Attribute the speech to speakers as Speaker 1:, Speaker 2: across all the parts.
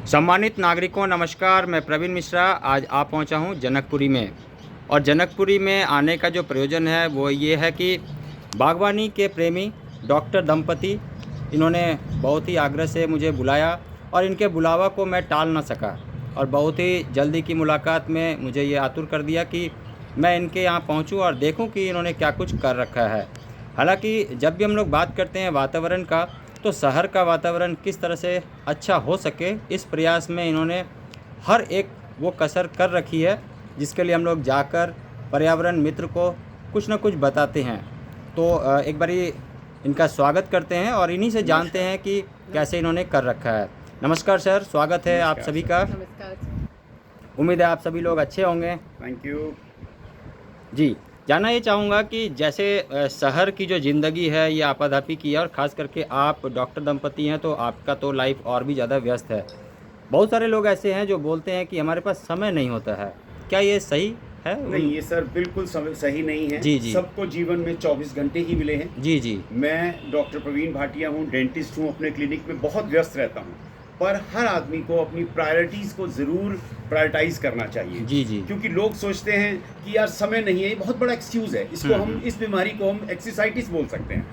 Speaker 1: सम्मानित नागरिकों नमस्कार, मैं प्रवीण मिश्रा आज आ पहुंचा हूं जनकपुरी में। और जनकपुरी में आने का जो प्रयोजन है वो ये है कि बागवानी के प्रेमी डॉक्टर दंपति इन्होंने बहुत ही आग्रह से मुझे बुलाया और इनके बुलावा को मैं टाल ना सका और बहुत ही जल्दी की मुलाकात में मुझे ये आतुर कर दिया कि मैं इनके यहाँ पहुँचूँ और देखूँ कि इन्होंने क्या कुछ कर रखा है। हालांकि जब भी हम लोग बात करते हैं वातावरण का, तो शहर का वातावरण किस तरह से अच्छा हो सके, इस प्रयास में इन्होंने हर एक वो कसर कर रखी है जिसके लिए हम लोग जाकर पर्यावरण मित्र को कुछ ना कुछ बताते हैं। तो एक बारी इनका स्वागत करते हैं और इन्हीं से जानते हैं कि कैसे इन्होंने कर रखा है। नमस्कार सर, स्वागत है आप सभी का।
Speaker 2: नमस्कार।
Speaker 1: उम्मीद है आप सभी लोग अच्छे होंगे।
Speaker 3: थैंक यू
Speaker 1: जी, जानना ये चाहूँगा कि जैसे शहर की जो ज़िंदगी है ये आपाधापी की है और ख़ास करके आप डॉक्टर दंपति हैं तो आपका तो लाइफ और भी ज़्यादा व्यस्त है। बहुत सारे लोग ऐसे हैं जो बोलते हैं कि हमारे पास समय नहीं होता है, क्या ये सही है?
Speaker 3: नहीं, ये सर बिल्कुल सही नहीं है।
Speaker 1: जी, जी।
Speaker 3: सबको जीवन में 24 घंटे ही मिले हैं।
Speaker 1: जी जी।
Speaker 3: मैं डॉक्टर प्रवीण भाटिया हूँ, डेंटिस्ट हूँ, अपने क्लिनिक में बहुत व्यस्त रहता हूँ, पर हर आदमी को अपनी प्रायोरिटीज़ को ज़रूर प्रायोरिटाइज करना चाहिए।
Speaker 1: जी जी।
Speaker 3: क्योंकि लोग सोचते हैं कि यार समय नहीं है, ये बहुत बड़ा एक्सक्यूज़ है। इसको हम इस बीमारी को हम एक्सिसाइटिस बोल सकते हैं।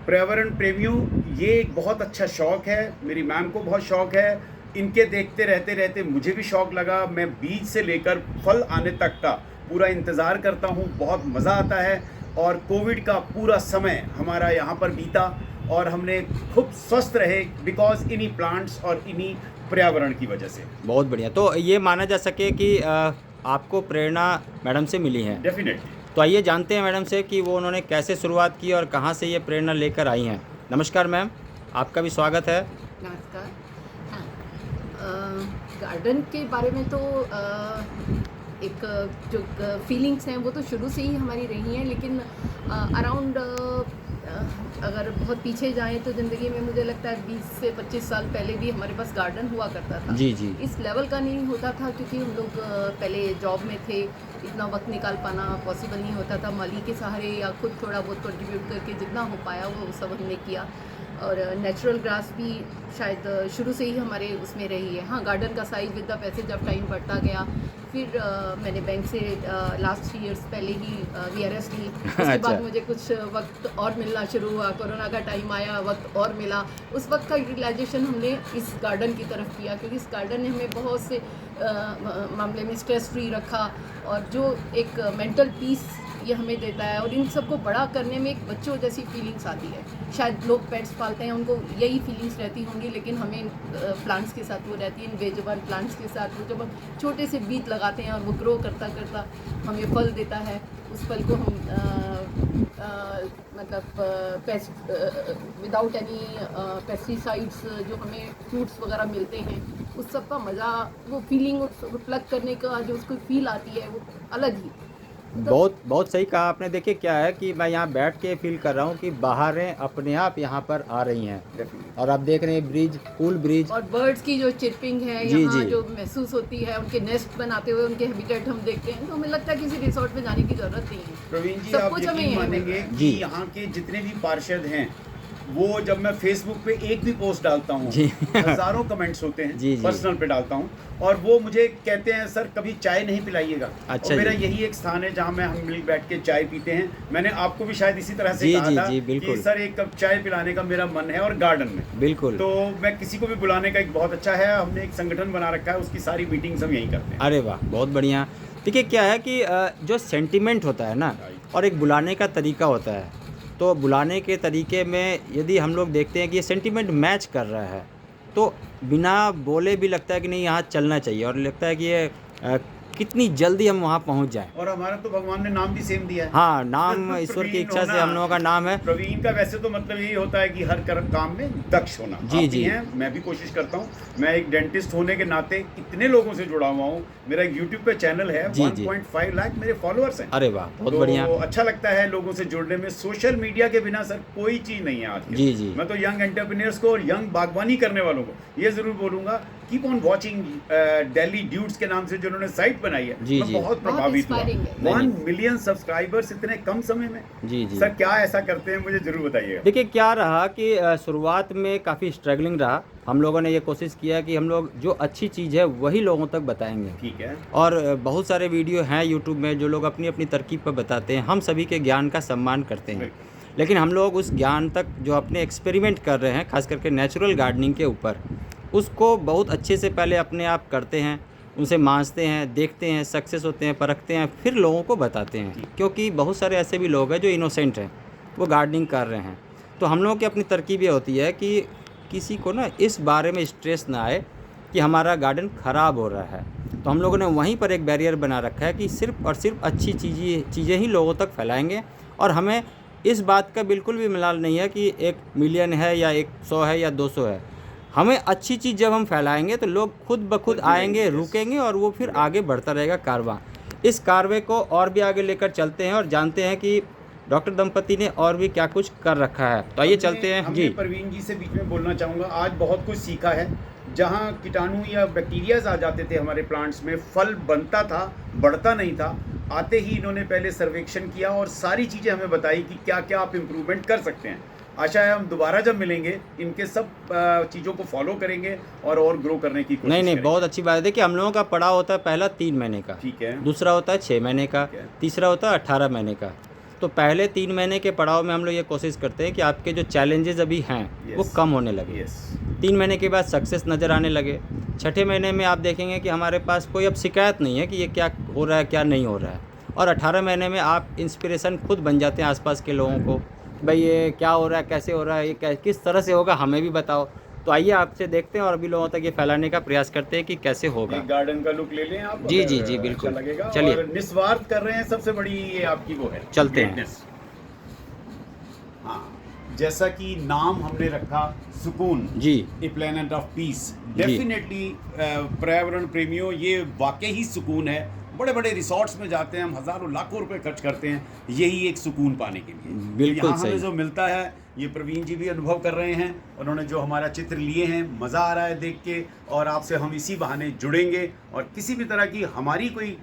Speaker 3: पर्यावरण प्रेमियों, ये एक बहुत अच्छा शौक़ है, मेरी मैम को बहुत शौक़ है। इनके देखते रहते रहते मुझे भी शौक़ लगा। मैं बीज से लेकर फल आने तक का पूरा इंतज़ार करता हूँ, बहुत मज़ा आता है। और कोविड का पूरा समय हमारा यहाँ पर बीता और हमने खूब स्वस्थ रहे बिकॉज इन्हीं प्लांट्स और इन्हीं पर्यावरण की वजह से।
Speaker 1: बहुत बढ़िया। तो ये माना जा सके कि आपको प्रेरणा मैडम से मिली है।
Speaker 3: डेफिनेटली।
Speaker 1: तो आइए जानते हैं मैडम से कि वो उन्होंने कैसे शुरुआत की और कहाँ से ये प्रेरणा लेकर आई हैं। नमस्कार मैम, आपका भी स्वागत है।
Speaker 2: नमस्कार। गार्डन के बारे में तो एक जो फीलिंग्स हैं वो तो शुरू से ही हमारी रही हैं, लेकिन अराउंड अगर बहुत पीछे जाएं तो ज़िंदगी में मुझे लगता है 20 से 25 साल पहले भी हमारे पास गार्डन हुआ करता था।
Speaker 1: जी जी।
Speaker 2: इस लेवल का नहीं होता था क्योंकि हम लोग पहले जॉब में थे, इतना वक्त निकाल पाना पॉसिबल नहीं होता था। माली के सहारे या खुद थोड़ा बहुत कंट्रीब्यूट करके जितना हो पाया वो सब हमने किया। और नेचुरल ग्रास भी शायद शुरू से ही हमारे उसमें रही है। हाँ, गार्डन का साइज़ विद द पैसेज जब टाइम बढ़ता गया, फिर मैंने बैंक से लास्ट 3 इयर्स पहले ही VRS ली। उसके बाद मुझे कुछ वक्त और मिलना शुरू हुआ, कोरोना का टाइम आया, वक्त और मिला। उस वक्त का यूटिलाइजेशन हमने इस गार्डन की तरफ किया क्योंकि इस गार्डन ने हमें बहुत से मामले में स्ट्रेस फ्री रखा और जो एक मेंटल पीस ये हमें देता है। और इन सबको बड़ा करने में एक बच्चों जैसी फीलिंग्स आती है। शायद लोग पेट्स पालते हैं, उनको यही फीलिंग्स रहती होंगी, लेकिन हमें प्लांट्स के साथ वो रहती है। इन बेजुबान प्लांट्स के साथ वो जब हम छोटे से बीज लगाते हैं और वो ग्रो करता करता हमें फल देता है, उस फल को हम विदाउट एनी पेस्टिसाइड्स जो हमें फ्रूट्स वगैरह मिलते हैं, उस सब का मज़ा, वो फीलिंग प्लग करने का जो उसको फील आती है वो अलग ही।
Speaker 1: बहुत सही कहा आपने। देखिए क्या है कि मैं यहाँ बैठ के फील कर रहा हूँ कि बाहरें अपने आप यहाँ पर आ रही हैं और आप देख रहे हैं ब्रिज, पूल ब्रिज
Speaker 2: और बर्ड्स की जो चिरपिंग है
Speaker 1: जी,
Speaker 2: यहाँ
Speaker 1: जी।
Speaker 2: जो महसूस होती है, उनके नेस्ट बनाते हुए उनके हैबिटेट हम देखते हैं, तो हमें लगता है किसी रिसोर्ट में जाने की जरूरत नहीं है।
Speaker 3: प्रवीण जी,
Speaker 2: सब
Speaker 3: आप
Speaker 2: कुछ हमें
Speaker 3: यकीन
Speaker 2: यहाँ
Speaker 3: मानेंगे
Speaker 2: मिल रहा
Speaker 3: कि यहाँ के जितने भी पार्षद हैं, वो जब मैं फेसबुक पे एक भी पोस्ट डालता हूँ,
Speaker 1: जी।
Speaker 3: हजारों कमेंट्स होते हैं।
Speaker 1: जी, जी।
Speaker 3: पर्सनल पे डालता हूँ और वो मुझे कहते हैं सर कभी चाय नहीं पिलाइएगा।
Speaker 1: अच्छा
Speaker 3: और मेरा
Speaker 1: जी।
Speaker 3: यही एक स्थान है जहाँ मैं हम मिल बैठ के चाय पीते हैं। मैंने आपको भी शायद इसी तरह से
Speaker 1: जी,
Speaker 3: कहा
Speaker 1: जी,
Speaker 3: था
Speaker 1: जी,
Speaker 3: कि
Speaker 1: बिल्कुल।
Speaker 3: सर एक कप चाय पिलाने का मेरा मन है और गार्डन में।
Speaker 1: बिल्कुल।
Speaker 3: तो मैं किसी को भी बुलाने का एक बहुत अच्छा है, हमने एक संगठन बना रखा है, उसकी सारी मीटिंग्स हम यहीं करते हैं।
Speaker 1: अरे वाह, बहुत बढ़िया। देखिए क्या है कि जो सेंटिमेंट होता है ना और एक बुलाने का तरीका होता है, तो बुलाने के तरीके में यदि हम लोग देखते हैं कि ये सेंटिमेंट मैच कर रहा है तो बिना बोले भी लगता है कि नहीं यहाँ चलना चाहिए और लगता है कि ये कितनी जल्दी हम वहाँ पहुँच जाएं।
Speaker 3: और हमारा तो भगवान ने नाम भी सेम दिया है।
Speaker 1: हाँ, नाम ईश्वर की इच्छा से हम लोगों का नाम है।
Speaker 3: प्रवीण का वैसे तो मतलब यही होता है कि हर काम में दक्ष होना।
Speaker 1: जी,
Speaker 3: आप भी
Speaker 1: जी।
Speaker 3: हैं, मैं भी कोशिश करता हूँ। मैं एक डेंटिस्ट होने के नाते कितने लोगों से जुड़ा हुआ हूँ। मेरा एक यूट्यूब पे चैनल है,
Speaker 1: जी, जी।
Speaker 3: 1.5 लाख मेरे फॉलोअर्स हैं।
Speaker 1: अरे वाह, बहुत
Speaker 3: तो
Speaker 1: बढ़िया।
Speaker 3: अच्छा लगता है लोगों से जुड़ने में। सोशल मीडिया के बिना सर कोई चीज़ नहीं है आज के।
Speaker 1: जी, जी।
Speaker 3: मैं तो यंग एंटरप्रेन्योर्स को और यंग बागवानी करने वालों को ये ज़रूर बोलूँगा keep on watching Delhi dudes के नाम से जो उन्होंने साइट बनाई है,
Speaker 1: जी,
Speaker 3: मैं
Speaker 1: जी।
Speaker 3: बहुत प्रभावित हुआ।
Speaker 2: inspiring है।
Speaker 3: 1 मिलियन सब्सक्राइबर्स इतने कम समय में।
Speaker 1: जी, जी।
Speaker 3: सर क्या ऐसा करते हैं, मुझे जरूर बताइएगा।
Speaker 1: देखिए क्या रहा कि शुरुआत में काफ़ी स्ट्रगलिंग रहा। हम लोगों ने ये कोशिश किया कि हम लोग जो अच्छी चीज़ है वही लोगों तक बताएंगे।
Speaker 3: ठीक है।
Speaker 1: और बहुत सारे वीडियो हैं यूट्यूब में जो लोग अपनी अपनी तरकीब पर बताते हैं। हम सभी के ज्ञान का सम्मान करते हैं, लेकिन हम लोग उस ज्ञान तक जो अपने एक्सपेरिमेंट कर रहे हैं, खास करके नेचुरल गार्डनिंग के ऊपर, उसको बहुत अच्छे से पहले अपने आप करते हैं, उनसे मांझते हैं, देखते हैं, सक्सेस होते हैं, परखते हैं, फिर लोगों को बताते हैं। क्योंकि बहुत सारे ऐसे भी लोग हैं जो इनोसेंट हैं, वो गार्डनिंग कर रहे हैं। तो हम लोगों की अपनी तरकीब ये होती है कि किसी को ना इस बारे में स्ट्रेस ना आए कि हमारा गार्डन ख़राब हो रहा है। तो हम लोगों ने वहीं पर एक बैरियर बना रखा है कि सिर्फ़ और सिर्फ अच्छी चीज़ें ही लोगों तक फैलाएंगे। और हमें इस बात का बिल्कुल भी मलाल नहीं है कि 1 मिलियन है या 100 है या 200 है। हमें अच्छी चीज़ जब हम फैलाएंगे तो लोग खुद ब खुद आएंगे, रुकेंगे और वो फिर आगे बढ़ता रहेगा कारवां। इस कारवे को और भी आगे लेकर चलते हैं और जानते हैं कि डॉक्टर दंपति ने और भी क्या कुछ कर रखा है। तो आइए चलते हैं जी।
Speaker 3: प्रवीण जी से बीच में बोलना चाहूँगा, आज बहुत कुछ सीखा है। जहाँ कीटाणु या बैक्टीरियाज आ जाते थे हमारे प्लांट्स में, फल बनता था, बढ़ता नहीं था, आते ही इन्होंने पहले सर्वेक्षण किया और सारी चीज़ें हमें बताई कि क्या क्या आप इम्प्रूवमेंट कर सकते हैं। आशा है हम दोबारा जब मिलेंगे इनके सब चीज़ों को फॉलो करेंगे और ग्रो करने की कोशिश
Speaker 1: नहीं
Speaker 3: करेंगे।
Speaker 1: बहुत अच्छी बात है। देखिए हम लोगों का पड़ाव होता है पहला 3 महीने का,
Speaker 3: ठीक है।
Speaker 1: दूसरा होता है 6 महीने का,
Speaker 3: ठीक है।
Speaker 1: तीसरा होता है 18 महीने का। तो पहले 3 महीने के पड़ाव में हम लोग ये कोशिश करते हैं कि आपके जो चैलेंजेस अभी हैं वो
Speaker 3: Yes.
Speaker 1: कम होने लगे।
Speaker 3: यस।
Speaker 1: 3 महीने के बाद सक्सेस नज़र आने लगे। छठे महीने में आप देखेंगे कि हमारे पास कोई अब शिकायत नहीं है कि ये क्या हो रहा है क्या नहीं हो रहा है। और 18 महीने में आप इंस्पिरेशन खुद बन जाते हैं आसपास के लोगों को, भाई ये क्या हो रहा है, कैसे हो रहा है, ये किस तरह से होगा, हमें भी बताओ। तो आइए आपसे देखते हैं और अभी लोगों तक ये फैलाने का प्रयास करते हैं कि कैसे होगा।
Speaker 3: एक गार्डन का लुक ले लें आप।
Speaker 1: जी,
Speaker 3: अगर
Speaker 1: जी, जी, बिल्कुल।
Speaker 3: अच्छा लगेगा।
Speaker 1: चलिए।
Speaker 3: और निस्वार्थ कर रहे हैं, सबसे बड़ी ये आपकी वो है,
Speaker 1: चलते हैं।
Speaker 3: greatness। हाँ, जैसा कि नाम हमने रखा सुकून,
Speaker 1: जी
Speaker 3: ए प्लेनेट ऑफ पीस।
Speaker 1: जी।
Speaker 3: डेफिनेटली पर्यावरण प्रेमियों, ये वाकई ही सुकून है। बड़े बड़े रिसोर्ट्स में जाते हैं हम, हज़ारों लाखों रुपए खर्च करते हैं यही एक सुकून पाने के लिए।
Speaker 1: बिल्कुल
Speaker 3: यहाँ
Speaker 1: सही।
Speaker 3: हमें जो मिलता है, ये प्रवीण जी भी अनुभव कर रहे हैं। उन्होंने जो हमारा चित्र लिए हैं, मज़ा आ रहा है देख के। और आपसे हम इसी बहाने जुड़ेंगे और किसी भी तरह की हमारी कोई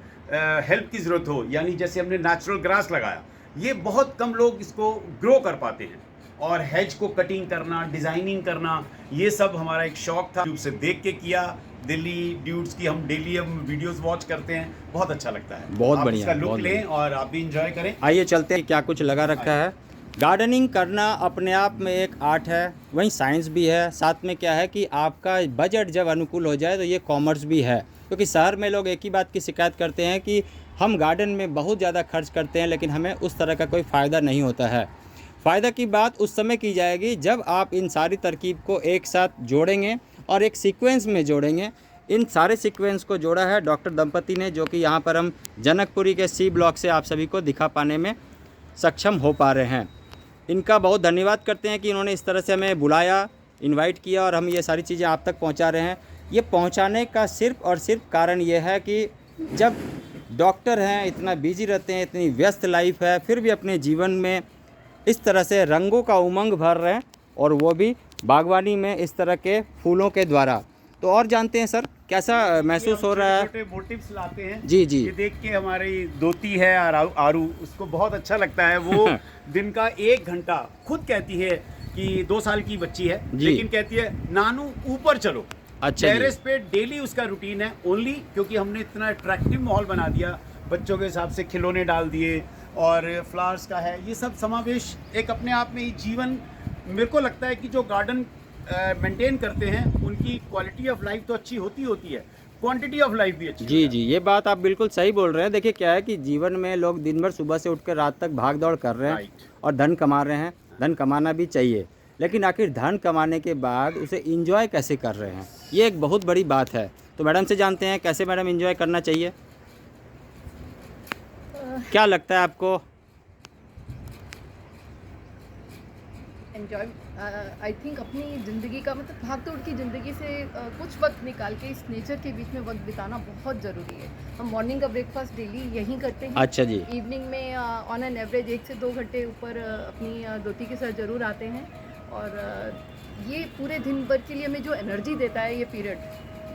Speaker 3: हेल्प की ज़रूरत हो, यानी जैसे हमने नेचुरल ग्रास लगाया, ये बहुत कम लोग इसको ग्रो कर पाते हैं। और हेज को कटिंग करना, डिज़ाइनिंग करना, ये सब हमारा एक शौक था, यूट्यूब से देख के किया। दिल्ली ड्यूड्स की हम डेली वीडियोस वॉच करते हैं, बहुत अच्छा लगता है।
Speaker 1: बहुत
Speaker 3: आप
Speaker 1: बढ़िया,
Speaker 3: इसका लुक
Speaker 1: बहुत
Speaker 3: लें
Speaker 1: बढ़िया।
Speaker 3: और आप भी इंजॉय करें।
Speaker 1: आइए चलते हैं क्या कुछ लगा रखा है। गार्डनिंग करना अपने आप में एक आर्ट है, वहीं साइंस भी है। साथ में क्या है कि आपका बजट जब अनुकूल हो जाए तो ये कॉमर्स भी है। क्योंकि शहर में लोग एक ही बात की शिकायत करते हैं कि हम गार्डन में बहुत ज़्यादा खर्च करते हैं लेकिन हमें उस तरह का कोई फ़ायदा नहीं होता है। फ़ायदा की बात उस समय की जाएगी जब आप इन सारी तरकीब को एक साथ जोड़ेंगे और एक सीक्वेंस में जोड़ेंगे। इन सारे सीक्वेंस को जोड़ा है डॉक्टर दंपति ने, जो कि यहाँ पर हम जनकपुरी के सी ब्लॉक से आप सभी को दिखा पाने में सक्षम हो पा रहे हैं। इनका बहुत धन्यवाद करते हैं कि इन्होंने इस तरह से हमें बुलाया, इनवाइट किया और हम ये सारी चीज़ें आप तक पहुँचा रहे हैं। ये पहुँचाने का सिर्फ़ और सिर्फ कारण ये है कि जब डॉक्टर हैं, इतना बिजी रहते हैं, इतनी व्यस्त लाइफ है, फिर भी अपने जीवन में इस तरह से रंगों का उमंग भर रहे हैं और वो भी बागवानी में इस तरह के फूलों के द्वारा। तो और जानते हैं सर कैसा महसूस हो रहा है?
Speaker 3: छोटे मोटिव्स लाते हैं।
Speaker 1: जी जी।
Speaker 3: ये देख के हमारी दोती है आरू, उसको बहुत अच्छा लगता है। वो दिन का 1 घंटा, खुद कहती है कि 2 साल की बच्ची है, लेकिन कहती है नानू ऊपर चलो।
Speaker 1: अच्छा जी।
Speaker 3: टेरेस पे डेली उसका रूटीन है, ओनली क्योंकि हमने इतना अट्रैक्टिव माहौल बना दिया, बच्चों के हिसाब से खिलौने डाल दिए और फ्लावर्स का है, ये सब समावेश एक अपने आप में ही जीवन। मेरे को लगता है कि जो गार्डन मेंटेन करते हैं उनकी क्वालिटी ऑफ लाइफ तो अच्छी होती है, क्वांटिटी ऑफ लाइफ भी अच्छी।
Speaker 1: जी जी, ये बात आप बिल्कुल सही बोल रहे हैं। देखिए क्या है कि जीवन में लोग दिन भर सुबह से उठकर रात तक भाग दौड़ कर रहे हैं और धन कमा रहे हैं। धन कमाना भी चाहिए, लेकिन आखिर धन कमाने के बाद उसे एंजॉय कैसे कर रहे हैं, ये एक बहुत बड़ी बात है। तो मैडम से जानते हैं कैसे मैडम एंजॉय करना चाहिए, क्या लगता है आपको?
Speaker 2: एंजॉय आई थिंक अपनी ज़िंदगी का मतलब भाग दौड़ की ज़िंदगी से कुछ वक्त निकाल के इस नेचर के बीच में वक्त बिताना बहुत ज़रूरी है। हम मॉर्निंग का ब्रेकफास्ट डेली यहीं करते हैं।
Speaker 1: अच्छा जी।
Speaker 2: इवनिंग में ऑन एन एवरेज 1 से 2 घंटे ऊपर अपनी दोती के साथ ज़रूर आते हैं। और ये पूरे दिन भर के लिए हमें जो एनर्जी देता है ये पीरियड,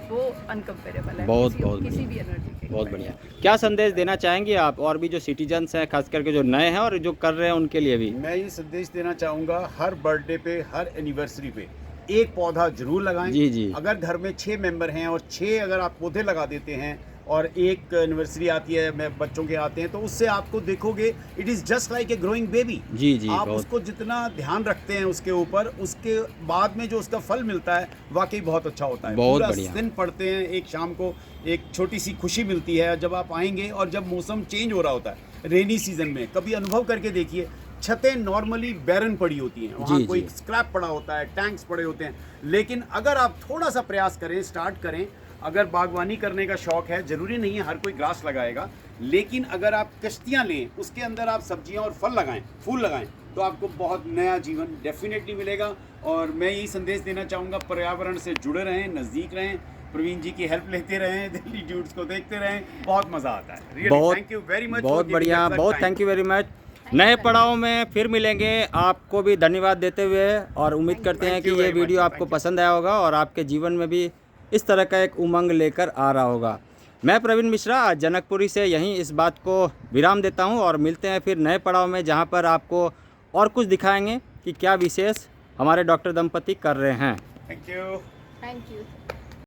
Speaker 2: वो अनकम्पेरेबल है
Speaker 1: बहुत
Speaker 2: किसी
Speaker 1: बढ़िया।
Speaker 2: भी एनर्जी के
Speaker 1: बहुत
Speaker 2: compared
Speaker 1: बढ़िया।
Speaker 2: करके।
Speaker 1: क्या संदेश देना चाहेंगे आप और भी जो सिटीजन्स हैं, खास करके जो नए हैं और जो कर रहे हैं उनके लिए भी?
Speaker 3: मैं ये संदेश देना चाहूँगा, हर बर्थडे पे, हर एनिवर्सरी पे एक पौधा जरूर लगाएं।
Speaker 1: जी, जी।
Speaker 3: अगर घर में 6 मेंबर हैं और 6 अगर आप पौधे लगा देते हैं और एक एनिवर्सरी आती है, मैं बच्चों के आते हैं, तो उससे आपको देखोगे it is just like a growing baby.
Speaker 1: जी, जी,
Speaker 3: आप
Speaker 1: बहुत।
Speaker 3: उसको जितना ध्यान रखते हैं उसके ऊपर, उसके बाद में जो उसका फल मिलता है वाकई बहुत अच्छा होता है।
Speaker 1: बहुत
Speaker 3: पूरा
Speaker 1: बढ़िया।
Speaker 3: दिन पढ़ते हैं, एक शाम को एक छोटी सी खुशी मिलती है जब आप आएंगे और जब मौसम चेंज हो रहा होता है रेनी सीजन में। कभी अनुभव करके देखिए, छतें नॉर्मली बैरन पड़ी होती हैं, वहाँ
Speaker 1: जी,
Speaker 3: कोई
Speaker 1: जी।
Speaker 3: स्क्रैप पड़ा होता है, टैंक्स पड़े होते हैं। लेकिन अगर आप थोड़ा सा प्रयास करें, स्टार्ट करें, अगर बागवानी करने का शौक है, जरूरी नहीं है हर कोई ग्रास लगाएगा, लेकिन अगर आप कश्तियाँ लें, उसके अंदर आप सब्जियाँ और फल लगाएं, फूल लगाएं, तो आपको बहुत नया जीवन डेफिनेटली मिलेगा। और मैं यही संदेश देना चाहूँगा, पर्यावरण से जुड़े रहें, नज़दीक रहें, प्रवीण जी की हेल्प लेते रहें, दिल्ली ड्यूड्स को देखते रहें, बहुत मज़ा आता है। Really,
Speaker 1: बहुत
Speaker 3: thank you very much
Speaker 1: बहुत
Speaker 3: for
Speaker 1: बढ़िया,
Speaker 3: giving us that
Speaker 1: बहुत
Speaker 3: time.
Speaker 1: Thank you very much. नए पड़ाव में फिर मिलेंगे, आपको भी धन्यवाद देते हुए, और उम्मीद करते हैं
Speaker 3: Thank
Speaker 1: कि
Speaker 3: you
Speaker 1: ये
Speaker 3: very much,
Speaker 1: वीडियो
Speaker 3: sir.
Speaker 1: आपको
Speaker 3: Thank you.
Speaker 1: पसंद आया होगा और आपके जीवन में भी इस तरह का एक उमंग लेकर आ रहा होगा। मैं प्रवीण मिश्रा आज जनकपुरी से यहीं इस बात को विराम देता हूं और मिलते हैं फिर नए पड़ाव में, जहां पर आपको और कुछ दिखाएंगे कि क्या विशेष हमारे डॉक्टर दंपति कर रहे हैं।
Speaker 3: Thank you.
Speaker 2: Thank you.